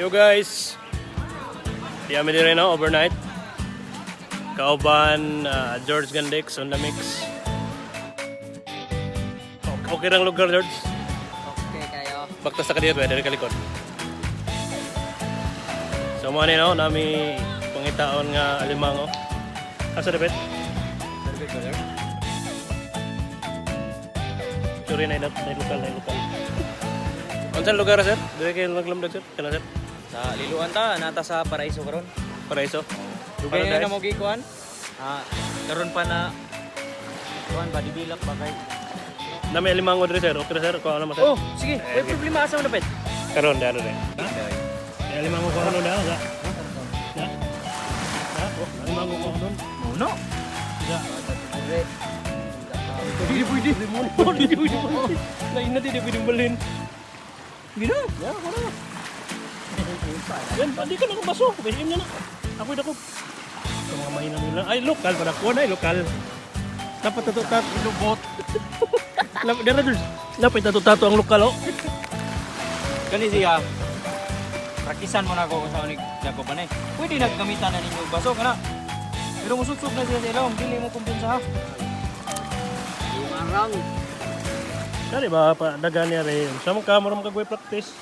Yo guys, di kami din rin overnight. Kauban, George Gandex on the mix. Okay lang lugar, George. Okay kayo. Baktas sa kadiyot, dari kalikod. So mga nino, nami pangitaon nga alimango. Asa dapat? Perfect brother. Suri na lokal. Unsa lugar sir? Dire kay naglamdag sir? Kana sir? Sa Liluan ta, nata sa Paraiso karon. Paraiso. Dugay na mo gikuan. Karon pa na kuan ba dibilak ba kay. Nami alimango dire sir. Okay sir, kuha naman sir. Oh, sige. May problema asa mo dapat. Karon daro rin. Alimango ko ano daw sa? Ha? Ha? Alimango ko doon. No. Ya. Hindi pwede. Hindi pwede. Lain na din pwedeng balhin. Gino? Ya, wala. Yan, hindi ka na kung baso. Pwede na na. Ako'y dako. Sa mga mahina nila. Ay, lokal pa na ko na. Lokal. Dapat tato-tato. Lubot. Dapat tato-tato ang lokal, oh. Kani siya. Prakisan mo na ako kung saan nagko pa na. Pwede naggamitan na ninyo baso kana. Pero musutsog na siya sa ilong, dili mo kumpensa ha. Yung arang. Kani ba pa dagan niya rin. Sa mga kamera mo kagawin practice.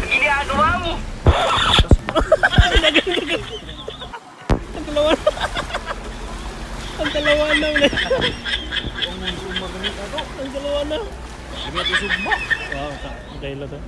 Ginagawa mo. Ang dalawa na ulit. Ang dalawa na. Sabi ito sugbo. Wow, dahil na to.